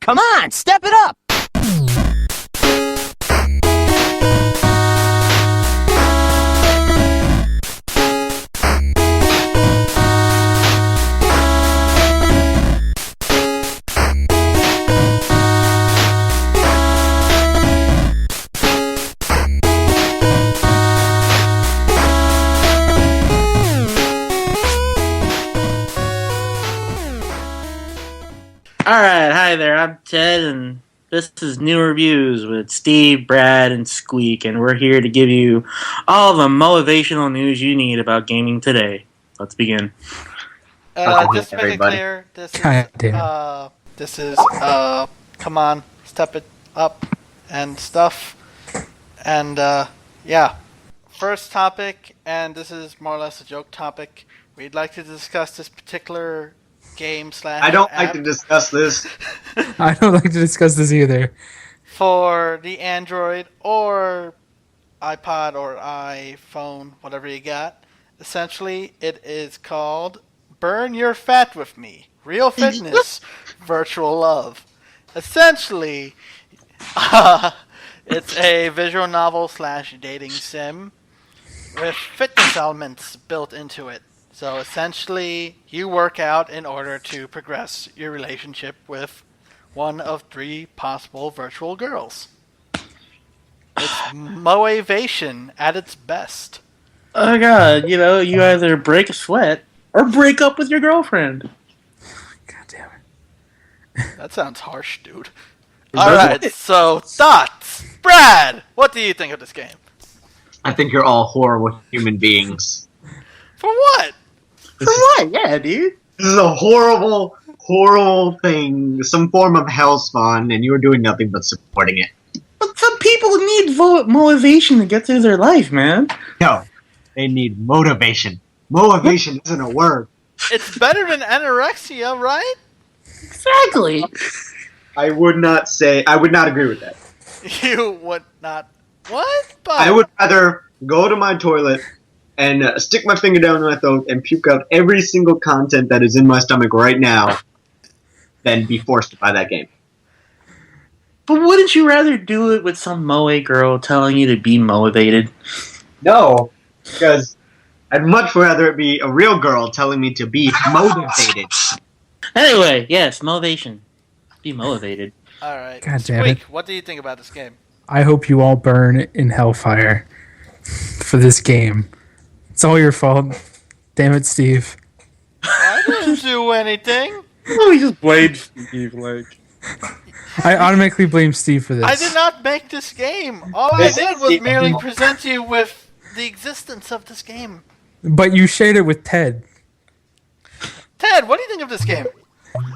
Come on, step it up! Alright, hi there, I'm Ted, and this is NUReviews with Steve, Brad, and Squeak, and we're here to give you all the motivational news you need about gaming today. Let's begin. Just to make it clear, this is come on, step it up, and stuff, and yeah. First topic, and this is more or less a joke topic, we'd like to discuss this particular game / I don't app like to discuss this. I don't like to discuss this either. for the Android or iPod or iPhone, whatever you got. Essentially, it is called Burn Your Fat With Me. Real fitness, virtual love. Essentially, it's a visual novel / dating sim with fitness elements built into it. So essentially, you work out in order to progress your relationship with one of 3 possible virtual girls. It's moévation at its best. Oh god, you either break a sweat or break up with your girlfriend. God damn it. That sounds harsh, dude. Alright, so thoughts. Brad, what do you think of this game? I think you're all horrible human beings. For what? For what? Yeah, dude. This is a horrible, horrible thing. Some form of hellspawn, and you're doing nothing but supporting it. But some people need motivation to get through their life, man. No, they need motivation. Motivation isn't a word. It's better than anorexia, right? Exactly. I would not agree with that. You would not. What? But I would rather go to my toilet and stick my finger down my throat and puke out every single content that is in my stomach right now than be forced to buy that game. But wouldn't you rather do it with some moe girl telling you to be motivated? No, because I'd much rather it be a real girl telling me to be motivated. Anyway, yes, motivation. Be motivated. Alright. God damn Squeak, it. what do you think about this game? I hope you all burn in hellfire for this game. It's all your fault. Damn it, Steve. I didn't do anything. Oh, he just blamed Steve, like. I automatically blame Steve for this. I did not make this game. All I did was merely present you with the existence of this game. But you shared it with Ted. Ted, what do you think of this game?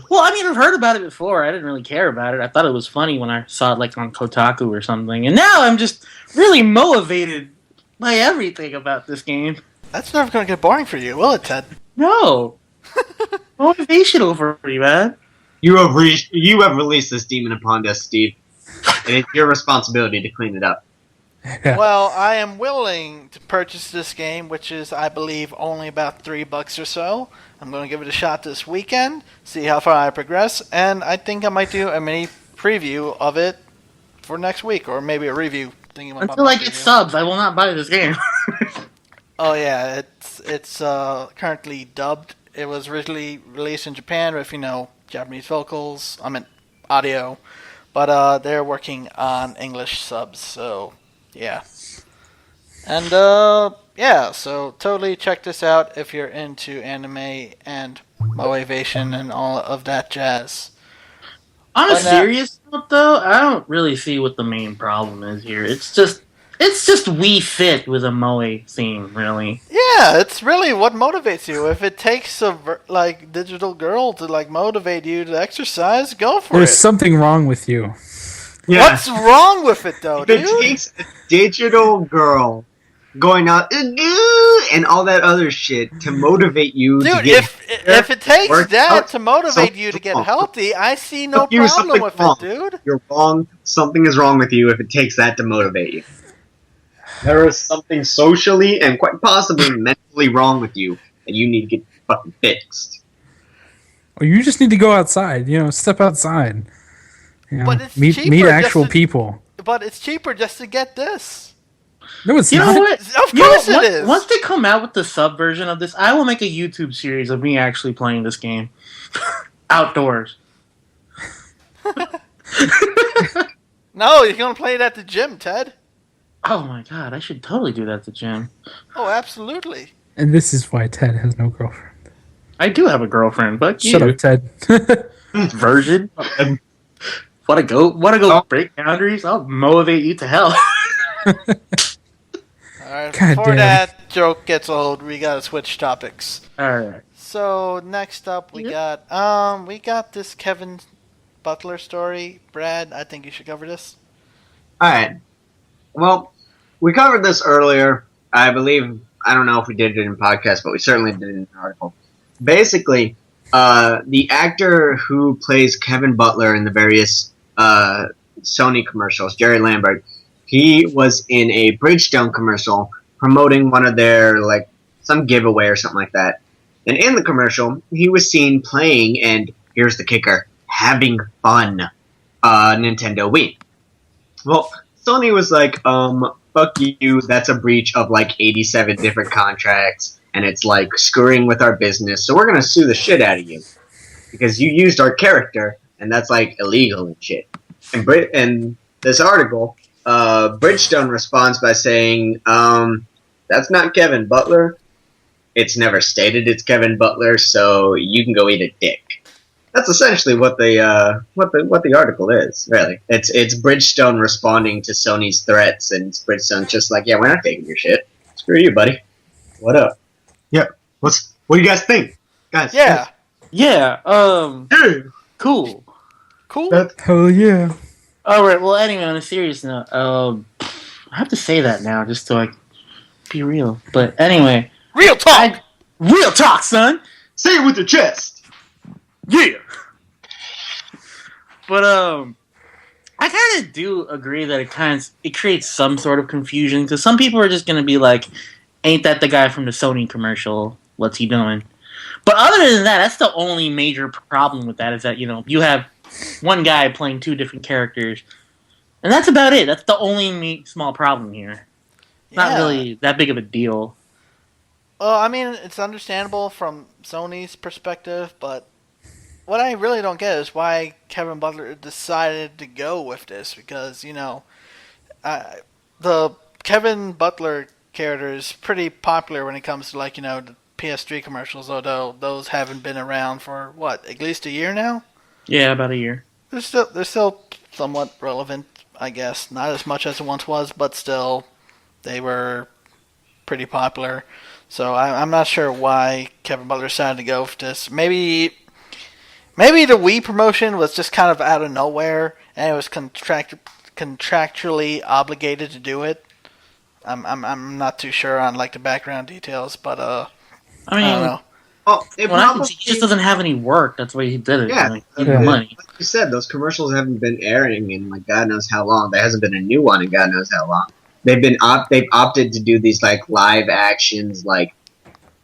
Well, I mean, I've heard about it before. I didn't really care about it. I thought it was funny when I saw it, like, on Kotaku or something. And now I'm just really motivated by everything about this game. That's never going to get boring for you, will it, Ted? No. Motivational for me, man. You have released this demon upon us, Steve. And it's your responsibility to clean it up. Yeah. Well, I am willing to purchase this game, which is, I believe, only about $3 or so. I'm going to give it a shot this weekend, see how far I progress, and I think I might do a mini preview of it for next week, or maybe a review. Until I get subs, I will not buy this game. Oh yeah, it's currently dubbed. It was originally released in Japan with, Japanese vocals, audio, but they're working on English subs, so yeah. And yeah, so totally check this out if you're into anime and motivation and all of that jazz. On a serious note, though, I don't really see what the main problem is here. It's just Wii Fit with a moe theme, really. Yeah, it's really what motivates you. If it takes a digital girl to motivate you to exercise, go for There's it. something wrong with you. Yeah. What's wrong with it, though, If it dude? takes a digital girl going out and all that other shit to motivate you to Dude, get if it takes work that out, to motivate something's you to get wrong. healthy, I see no You, problem something's with wrong. it, dude. You're wrong. Something is wrong with you if it takes that to motivate you. There is something socially and quite possibly mentally wrong with you, and you need to get fucking fixed. Or you just need to go outside. Step outside. You know, But it's meet cheaper actual just to- people. But it's cheaper just to get this. No, it's You not. know what? Of You know course what? it is. Once they come out with the sub version of this, I will make a YouTube series of me actually playing this game outdoors. No, you're gonna play it at the gym, Ted. Oh my god, I should totally do that at the gym. Oh, absolutely. And this is why Ted has no girlfriend. I do have a girlfriend, but Shut you, up, Ted. virgin. Want to go break boundaries? I'll motivate you to hell. All right. God Before damn. that joke gets old, we gotta switch topics. Alright. So next up, we Yep. got this Kevin Butler story. Brad, I think you should cover this. All right. Well, we covered this earlier. I believe, I don't know if we did it in podcast, but we certainly did it in an article. Basically, the actor who plays Kevin Butler in the various Sony commercials, Jerry Lambert, he was in a Bridgestone commercial promoting one of their, like, some giveaway or something like that. And in the commercial, he was seen playing, and here's the kicker, having fun, Nintendo Wii. Well, Sony was like, fuck you, that's a breach of like 87 different contracts, and it's like screwing with our business, so we're gonna sue the shit out of you. Because you used our character, and that's like illegal and shit. And this article, Bridgestone responds by saying, that's not Kevin Butler. It's never stated it's Kevin Butler, so you can go eat a dick. That's essentially what the article is, really. It's Bridgestone responding to Sony's threats, and Bridgestone's just like, yeah, we're not taking your shit. Screw you, buddy. What up? Yeah. What do you guys think, guys? Yeah. Yeah, Hey. cool. Cool. Hell yeah. Alright, well, anyway, on a serious note, I have to say that now just to, like, be real. But anyway, Real talk. real talk, son! Say it with your chest. Yeah! But, I kind of do agree that it creates some sort of confusion, because some people are just going to be like, ain't that the guy from the Sony commercial? What's he doing? But other than that, that's the only major problem with that, is that, you know, you have one guy playing two different characters, and that's about it. That's the only small problem here. Not Yeah. really that big of a deal. Well, I mean, it's understandable from Sony's perspective, but what I really don't get is why Kevin Butler decided to go with this, because, you know, the Kevin Butler character is pretty popular when it comes to, like, you know, the PS3 commercials, although those haven't been around for, what, at least a year now? Yeah, about a year. They're still somewhat relevant, I guess. Not as much as it once was, but still, they were pretty popular. So I'm not sure why Kevin Butler decided to go for this. Maybe the Wii promotion was just kind of out of nowhere, and it was contractually obligated to do it. I'm not too sure on like the background details, but I I mean, don't know. Well, it well, probably, he just doesn't have any work. That's why he did it. Yeah. Like, he Yeah. need money. like you said, those commercials haven't been airing in like God knows how long. There hasn't been a new one in God knows how long. They've opted to do these like live actions, like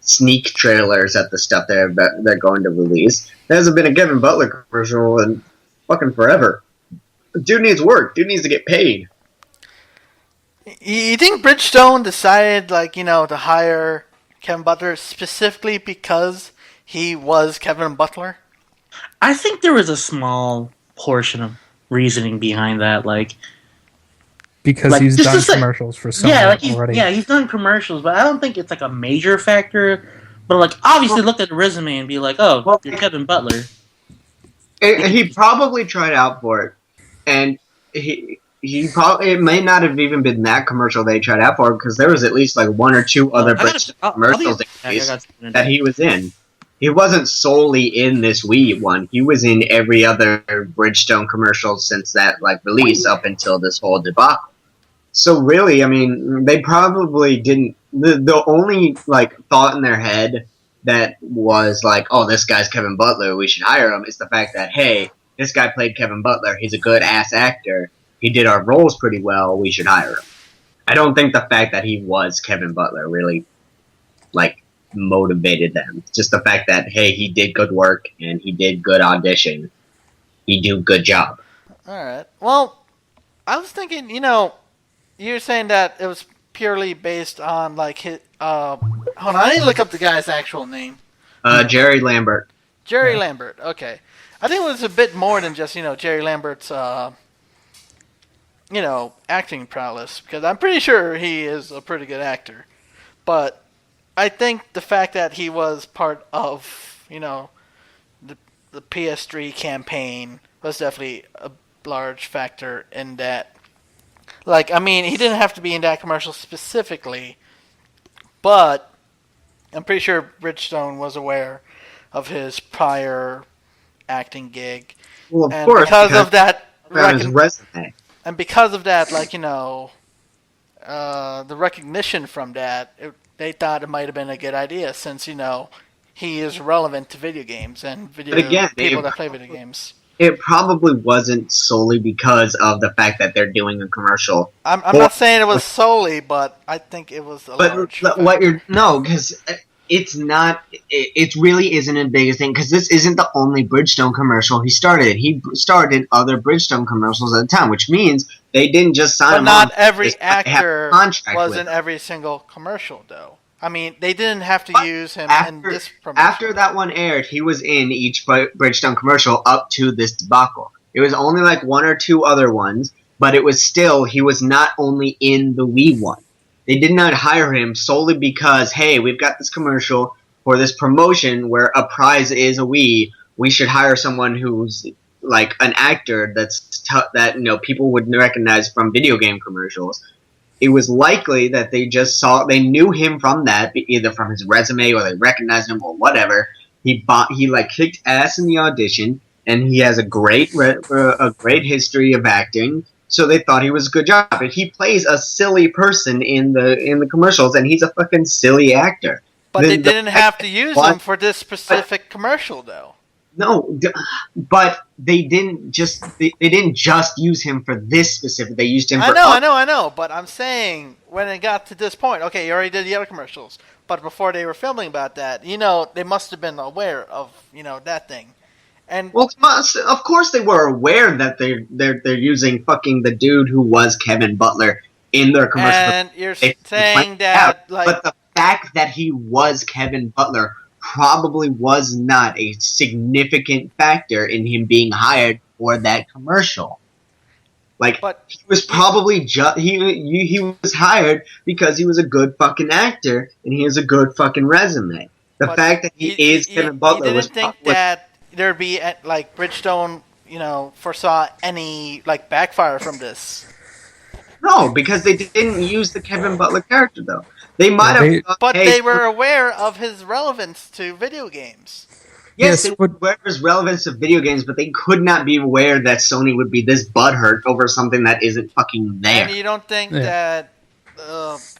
sneak trailers at the stuff they're going to release. There hasn't been a Kevin Butler commercial in fucking forever. Dude needs work. Dude needs to get paid. You think Bridgestone decided, like, you know, to hire Kevin Butler specifically because he was Kevin Butler? I think there was a small portion of reasoning behind that. Like, Because Like, he's just done to say- commercials for Sony yeah, like already. he's done commercials, but I don't think it's like a major factor. But like, obviously, look at the resume and be like, "Oh, Well, you're Kevin Butler." He probably tried out for it, and he probably, it may not have even been that commercial they tried out for, because there was at least like one or two other commercials that he was in. He wasn't solely in this Wii one. He was in every other Bridgestone commercial since that like release up until this whole debacle. So really, I mean, they probably didn't. The only like thought in their head that was like, "Oh, this guy's Kevin Butler, we should hire him," is the fact that, hey, this guy played Kevin Butler. He's a good ass actor. He did our roles pretty well. We should hire him. I don't think the fact that he was Kevin Butler really like motivated them. Just the fact that, hey, he did good work and he did good audition. He do good job. All right. Well, I was thinking, you're saying that it was purely based on like his. Hold on, I need to look up the guy's actual name. Jerry Lambert. Jerry Lambert. Okay, I think it was a bit more than just Jerry Lambert's acting prowess, because I'm pretty sure he is a pretty good actor. But I think the fact that he was part of the PS3 campaign was definitely a large factor in that. Like, I mean, he didn't have to be in that commercial specifically, but I'm pretty sure Bridgestone was aware of his prior acting gig. Well, of and course, because of that, his resume. and because of that, like, the recognition from that, they thought it might have been a good idea, since he is relevant to video games and people that play video games. It probably wasn't solely because of the fact that they're doing a commercial. I'm not saying it was solely, but I think it was a large factor. Because it's not. It really isn't a big thing, because this isn't the only Bridgestone commercial he started. He started other Bridgestone commercials at the time, which means they didn't just sign him on. But not every actor was in every single commercial, though. I mean, they didn't have to use him in this promotion. After that one aired, he was in each Bridgestone commercial up to this debacle. It was only like one or two other ones, but it was still, he was not only in the Wii one. They did not hire him solely because, hey, we've got this commercial for this promotion where a prize is a Wii. We should hire someone who's like an actor that people would recognize from video game commercials. It was likely that they knew him from that, either from his resume or they recognized him or whatever. He kicked ass in the audition, and he has a great history of acting. So they thought he was a good job. But he plays a silly person in the commercials, and he's a fucking silly actor. But they didn't have to use him for this specific commercial, though. No, but they didn't just use him for this specific. They used him for I know. But I'm saying, when it got to this point, okay, you already did the other commercials, but before they were filming about that, they must have been aware of that thing. And well, of course they were aware that they're using fucking the dude who was Kevin Butler in their commercial. And you're saying that, but the fact that he was Kevin Butler probably was not a significant factor in him being hired for that commercial. He was probably he was hired because he was a good fucking actor and he has a good fucking resume. The fact that he is Kevin Butler didn't think that there'd be Bridgestone, foresaw any backfire from this. No, because they didn't use the Kevin Butler character though. They might have, but they were aware of his relevance to video games. Yes, they were aware of his relevance to video games, but they could not be aware that Sony would be this butthurt over something that isn't fucking there. And you don't think that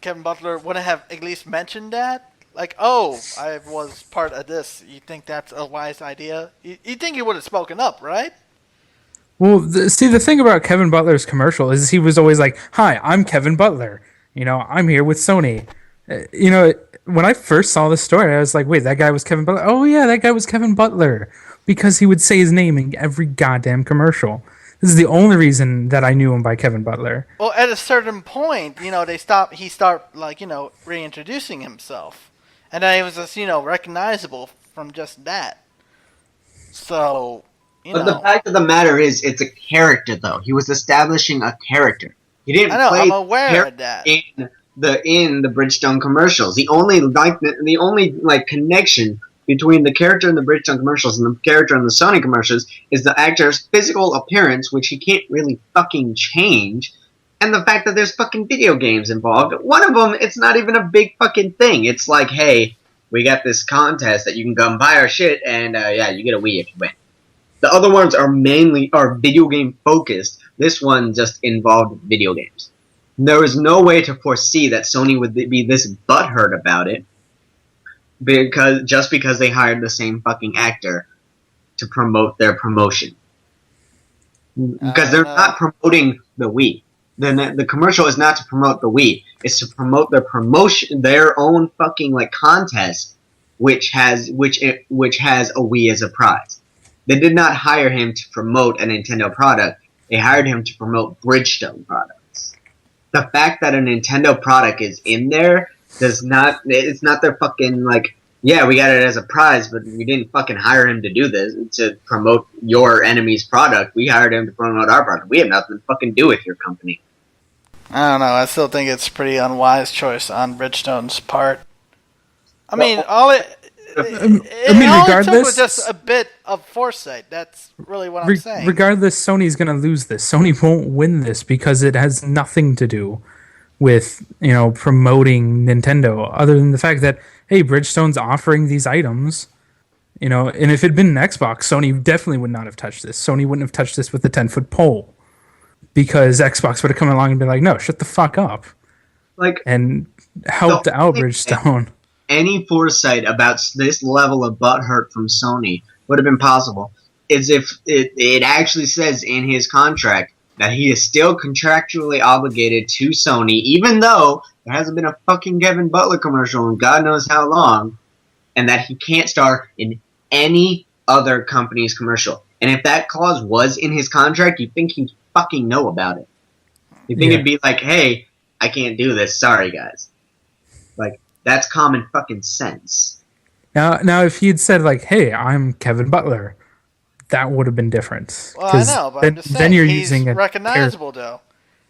Kevin Butler wouldn't have at least mentioned that? Like, oh, I was part of this. You think that's a wise idea? You think he would have spoken up, right? Well, the thing about Kevin Butler's commercial is he was always like, "Hi, I'm Kevin Butler. I'm here with Sony." When I first saw the story, I was like, wait, that guy was Kevin Butler? Oh, yeah, that guy was Kevin Butler. Because he would say his name in every goddamn commercial. This is the only reason that I knew him by Kevin Butler. Well, at a certain point, he started reintroducing himself. And then he was just, recognizable from just that. So, But the fact of the matter is, it's a character, though. He was establishing a character. He didn't play I'm aware of that. in the Bridgestone commercials. The only connection between the character in the Bridgestone commercials and the character in the Sony commercials is the actor's physical appearance, which he can't really fucking change, and the fact that there's fucking video games involved. One of them, it's not even a big fucking thing. It's like, hey, we got this contest that you can come buy our shit, and you get a Wii if you win. The other ones are video game focused. This one just involved video games. There was no way to foresee that Sony would be this butthurt about it, because they hired the same fucking actor to promote their promotion. Because they're not promoting the Wii. The commercial is not to promote the Wii. It's to promote their own fucking contest, which has a Wii as a prize. They did not hire him to promote a Nintendo product. They hired him to promote Bridgestone products. The fact that a Nintendo product is in there it's not their fucking, like, yeah, we got it as a prize, but we didn't fucking hire him to do this, to promote your enemy's product. We hired him to promote our product. We have nothing to fucking do with your company. I don't know. I still think it's a pretty unwise choice on Bridgestone's part. I mean, regardless, took was just a bit of foresight. That's really what I'm saying. Regardless, Sony's going to lose this. Sony won't win this because it has nothing to do with, promoting Nintendo, other than the fact that, hey, Bridgestone's offering these items, and if it had been an Xbox, Sony definitely would not have touched this. Sony wouldn't have touched this with the 10-foot pole, because Xbox would have come along and been like, no, shut the fuck up, and helped out Bridgestone. Any foresight about this level of butthurt from Sony would have been possible is if it actually says in his contract that he is still contractually obligated to Sony, even though there hasn't been a fucking Kevin Butler commercial in God knows how long, and that he can't star in any other company's commercial. And if that clause was in his contract, you'd think he'd fucking know about it. You'd think it'd be like, hey, I can't do this, sorry guys. Like, that's common fucking sense. Now, if he had said, like, hey, I'm Kevin Butler, that would have been different. Well, I know, but I'm just saying, then you're he's using recognizable, though.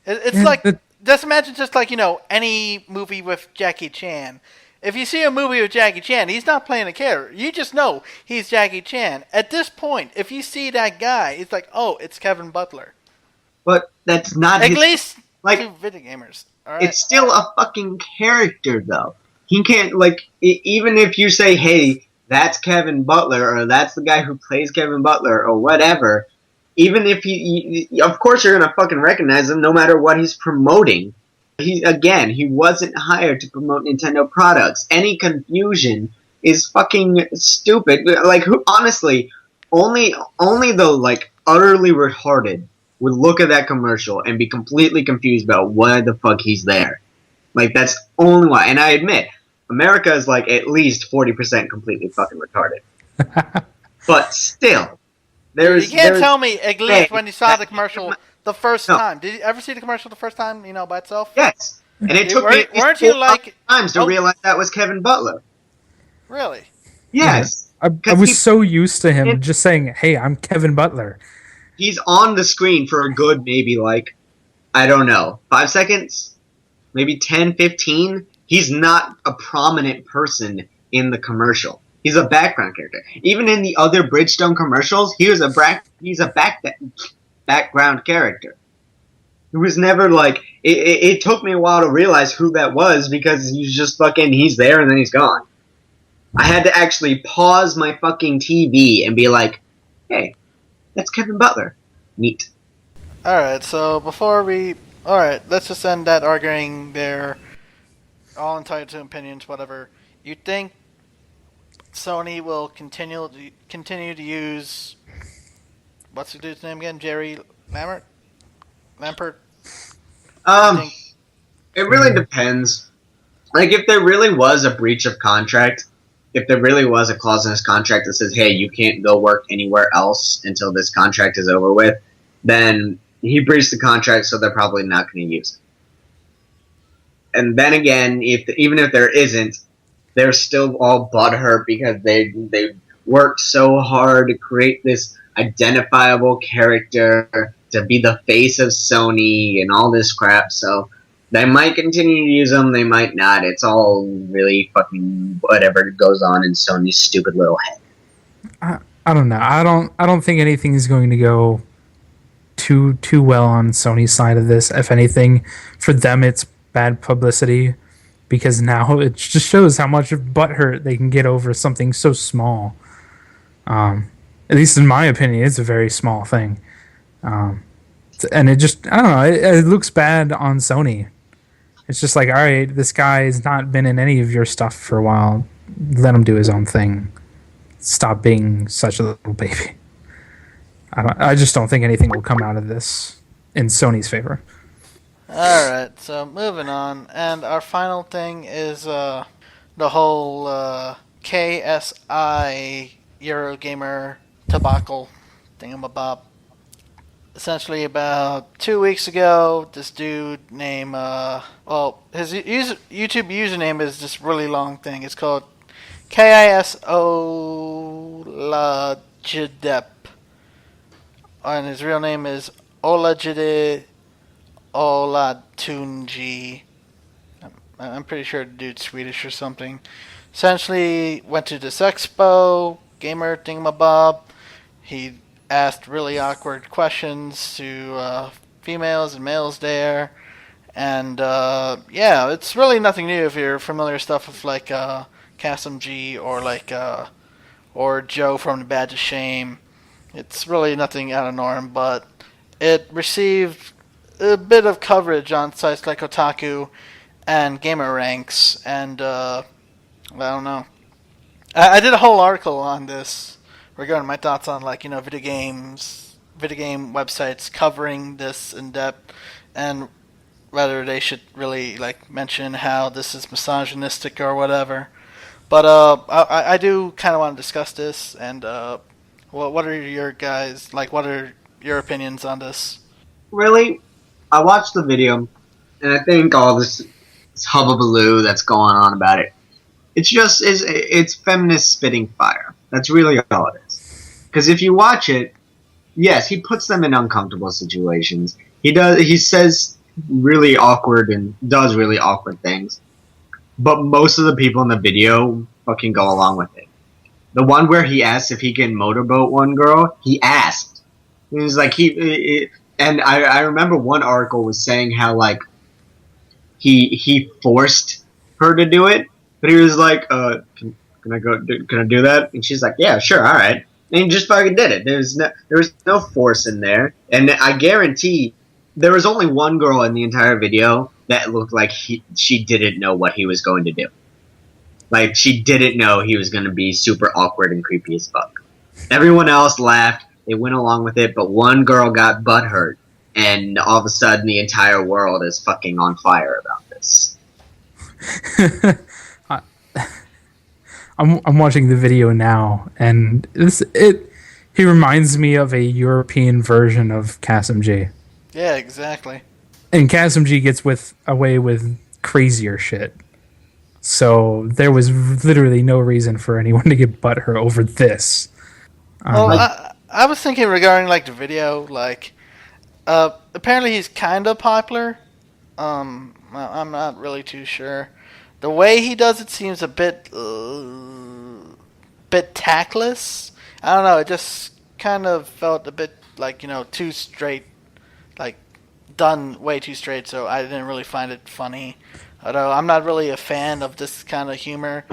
It's like, just imagine just like, any movie with Jackie Chan. If you see a movie with Jackie Chan, he's not playing a character. You just know he's Jackie Chan. At this point, if you see that guy, it's like, oh, it's Kevin Butler. But that's not At least like, to video gamers. All right? It's still a fucking character, though. He can't, like, even if you say, hey, that's Kevin Butler, or that's the guy who plays Kevin Butler, or whatever, even if of course you're gonna fucking recognize him no matter what he's promoting. He wasn't hired to promote Nintendo products. Any confusion is fucking stupid. Like, honestly, only the, like, utterly retarded would look at that commercial and be completely confused about why the fuck he's there. Like, that's only why. And I admit, America is, like, at least 40% completely fucking retarded. But still, you can't tell me, at least when you saw the commercial the first time. Did you ever see the commercial the first time, by itself? Yes. And it took me weren't you like times to realize that was Kevin Butler. Really? Yes. I was so used to him just saying, hey, I'm Kevin Butler. He's on the screen for a good maybe, like, I don't know, 5 seconds? Maybe 10, 15? He's not a prominent person in the commercial. He's a background character. Even in the other Bridgestone commercials, he's a background character. It was never like... It took me a while to realize who that was, because he's just fucking... He's there and then he's gone. I had to actually pause my fucking TV and be like, hey, that's Kevin Butler. Neat. Alright, so before we... Alright, let's just end that arguing there. All entitled to opinions, whatever. You think Sony will continue to use... What's the dude's name again? Jerry Lampert? It really depends. Like, if there really was a breach of contract, if there really was a clause in his contract that says, hey, you can't go work anywhere else until this contract is over with, then he breached the contract, so they're probably not going to use it. And then again, even if there isn't, they're still all butthurt because they worked so hard to create this identifiable character to be the face of Sony and all this crap, so they might continue to use them, they might not. It's all really fucking whatever goes on in Sony's stupid little head. I don't know. I don't think anything is going to go too well on Sony's side of this. If anything, for them it's bad publicity, because now it just shows how much butthurt they can get over something so small. At least in my opinion, it's a very small thing. And it just, I don't know, it looks bad on Sony. It's just like, all right, this guy has not been in any of your stuff for a while. Let him do his own thing. Stop being such a little baby. I just don't think anything will come out of this in Sony's favor. Alright, so moving on. And our final thing is the whole KSI Eurogamer debacle thingamabob. essentially about 2 weeks ago, this dude named his YouTube username is this really long thing. It's called KISO and his real name is Olajide Olatunji. I'm pretty sure the dude's Swedish or something. Essentially, went to this expo, gamer thingamabob. He asked really awkward questions to females and males there. And yeah, it's really nothing new if you're familiar with stuff with like KSMG or Joe from the Badge of Shame. It's really nothing out of norm, but it received a bit of coverage on sites like Otaku and Gamer Ranks, and I don't know. I did a whole article on this regarding my thoughts on video game websites covering this in depth, and whether they should really mention how this is misogynistic or whatever. But I do kind of want to discuss this, and what are your guys what are your opinions on this? Really, I watched the video, and I think all this hubbubaloo that's going on about it, it's feminist spitting fire. That's really all it is. Because if you watch it, yes, he puts them in uncomfortable situations. He says really awkward and does really awkward things, but most of the people in the video fucking go along with it. The one where he asked if he can motorboat one girl, he asked. He was like and I remember one article was saying how he forced her to do it, but he was like, can I do that? And she's like, yeah, sure, all right. And he just fucking did it. There was no force in there, and I guarantee there was only one girl in the entire video that looked like she didn't know what he was going to do. Like, she didn't know he was going to be super awkward and creepy as fuck. Everyone else laughed. They went along with it, but one girl got butthurt, and all of a sudden the entire world is fucking on fire about this. I'm watching the video now, and he reminds me of a European version of KSMG. Yeah, exactly. And KSMG gets away with crazier shit. So there was literally no reason for anyone to get butthurt over this. Well, I was thinking regarding the video, apparently he's kind of popular. I'm not really too sure. The way he does it seems a bit tactless. I don't know. It just kind of felt a bit too straight, done way too straight. So I didn't really find it funny. Although I'm not really a fan of this kind of humor,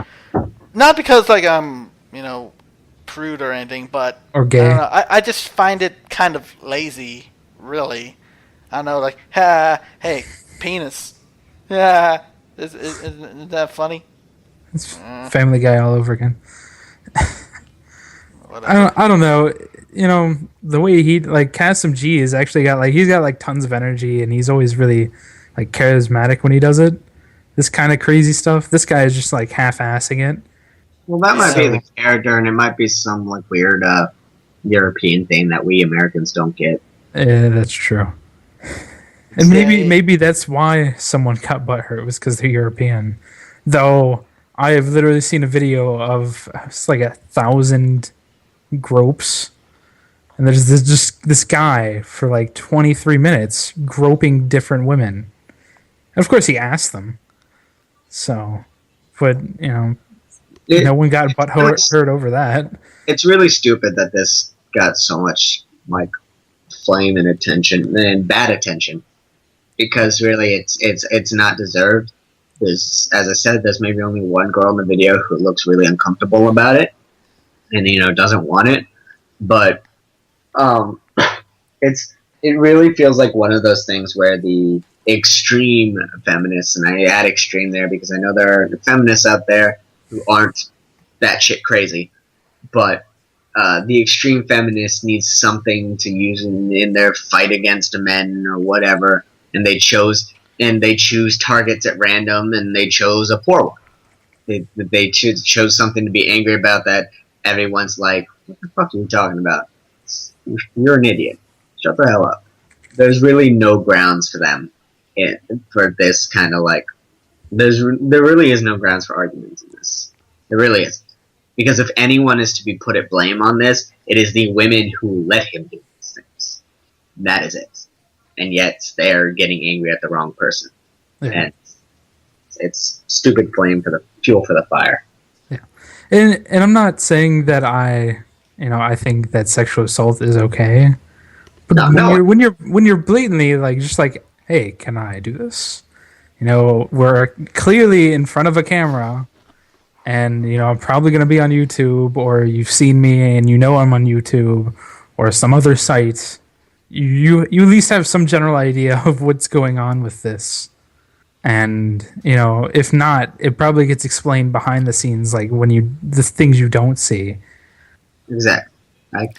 not because I'm prude or anything, but or gay. I don't know. I just find it kind of lazy, really. I don't know, hey, penis. Yeah, isn't that funny? It's Family Guy all over again. I don't know. The way he KSMG is actually got he's got tons of energy, and he's always really charismatic when he does it. This kind of crazy stuff. This guy is just half-assing it. Well, that might be the character, and it might be some weird European thing that we Americans don't get. Yeah, that's true. And maybe that's why someone got butthurt, was because they're European. Though I have literally seen a video of 1,000 gropes, and there's this guy for 23 minutes groping different women. And of course, he asked them. So, but no one got hurt over that. It's really stupid that this got so much flame and attention and bad attention, because really it's not deserved. As I said, there's maybe only one girl in the video who looks really uncomfortable about it, and doesn't want it. But it really feels like one of those things where the extreme feminists, and I add extreme there because I know there are feminists out there who aren't that shit crazy, but the extreme feminist needs something to use in their fight against men or whatever, and they choose targets at random, and they chose a poor one. They chose something to be angry about that everyone's like, what the fuck are you talking about? You're an idiot. Shut the hell up. There's really no grounds for them for this kind of like. There really is no grounds for arguments in this. There really isn't. Because if anyone is to be put at blame on this, it is the women who let him do these things. That is it. And yet they're getting angry at the wrong person. Yeah. And it's stupid fuel for the fire. Yeah. And I'm not saying that I think that sexual assault is okay. But when you're blatantly like just like, hey, can I do this? We're clearly in front of a camera, and I'm probably going to be on YouTube, or you've seen me and I'm on YouTube or some other site. You at least have some general idea of what's going on with this. And if not, it probably gets explained behind the scenes, like the things you don't see. Exactly. Like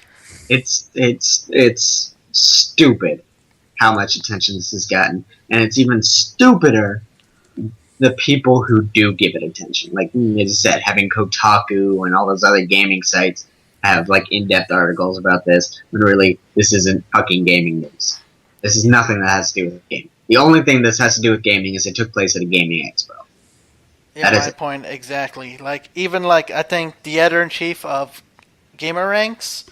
it's stupid how much attention this has gotten, and it's even stupider the people who do give it attention. Like as I said, having Kotaku and all those other gaming sites have like in-depth articles about this, when really this isn't fucking gaming news. This is nothing that has to do with gaming. The only thing this has to do with gaming is it took place at a gaming expo. Yeah, that my point exactly. Like even like I think the editor-in-chief of Gamer Ranks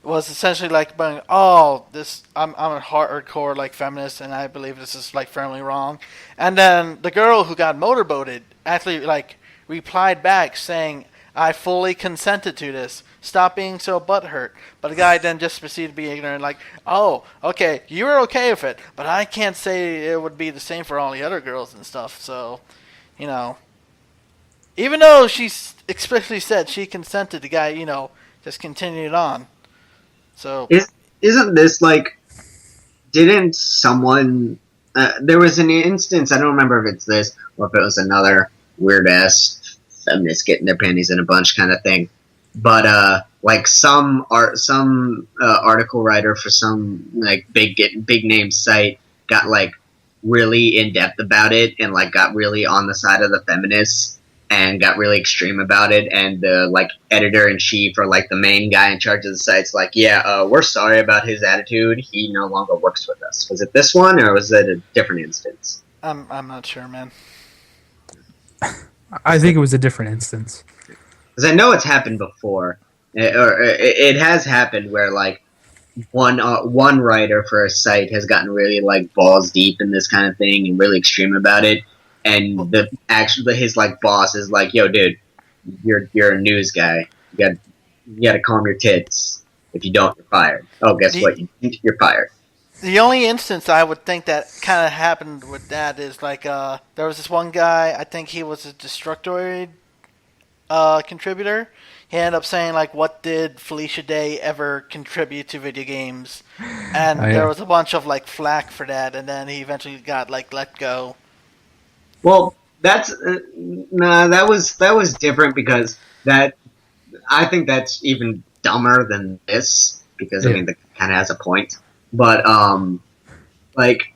was essentially like, I'm a hardcore like feminist, and I believe this is like firmly wrong. And then the girl who got motorboated actually like replied back saying, I fully consented to this. Stop being so butthurt. But the guy then just proceeded to be ignorant, like, oh, okay, you were okay with it, but I can't say it would be the same for all the other girls and stuff. So, even though she explicitly said she consented, the guy, just continued on. So isn't this like? Didn't someone? There was an instance. I don't remember if it's this or if it was another weird ass feminist getting their panties in a bunch kind of thing. But like some article writer for some like big name site got like really in depth about it and like got really on the side of the feminists. And got really extreme about it, and the like editor-in-chief or like the main guy in charge of the site's like, yeah, we're sorry about his attitude. He no longer works with us. Was it this one, or was it a different instance? I'm not sure, man. I think it was a different instance. Because I know it's happened before, or it has happened where like one writer for a site has gotten really like balls deep in this kind of thing and really extreme about it. And his like boss is like, "Yo, dude, you're a news guy. You got to calm your tits. If you don't, you're fired." Oh, guess what? You're fired. The only instance I would think that kind of happened with that is like there was this one guy. I think he was a Destructoid contributor. He ended up saying like, "What did Felicia Day ever contribute to video games?" And there was a bunch of like flack for that, and then he eventually got like let go. Well, that was different because I think that's even dumber than this because I mean that kind of has a point, but like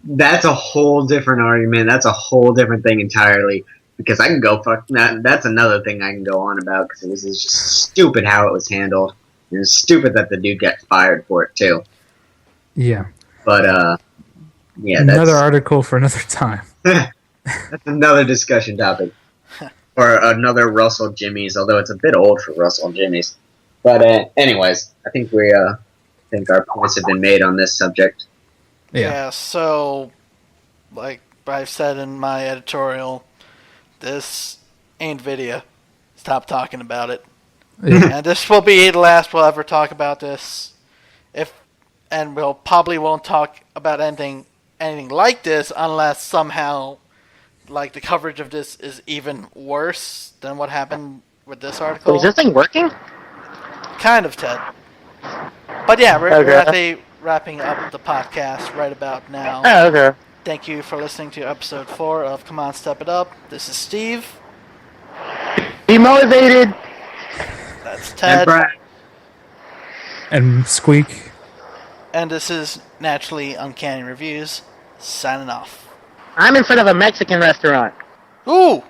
that's a whole different argument. That's a whole different thing entirely because I can go fuck that. That's another thing I can go on about because it was just stupid how it was handled. It was stupid that the dude got fired for it too. Yeah, but yeah, another article for another time. That's another discussion topic. Or another Russell Jimmy's, although it's a bit old for Russell Jimmy's. But anyways, I think our points have been made on this subject. Yeah, so like I've said in my editorial, this ain't video. Stop talking about it. And this will be the last we'll ever talk about this. And we'll probably won't talk about anything like this unless somehow like the coverage of this is even worse than what happened with this article. Is this thing working? Kind of, Ted. But yeah, we're actually wrapping up the podcast right about now. Oh, okay. Thank you for listening to episode 4 of Come On Step It Up. This is Steve. Be motivated. That's Ted. And Squeak. And this is Naturally Uncanny Reviews, signing off. I'm in front of a Mexican restaurant. Ooh!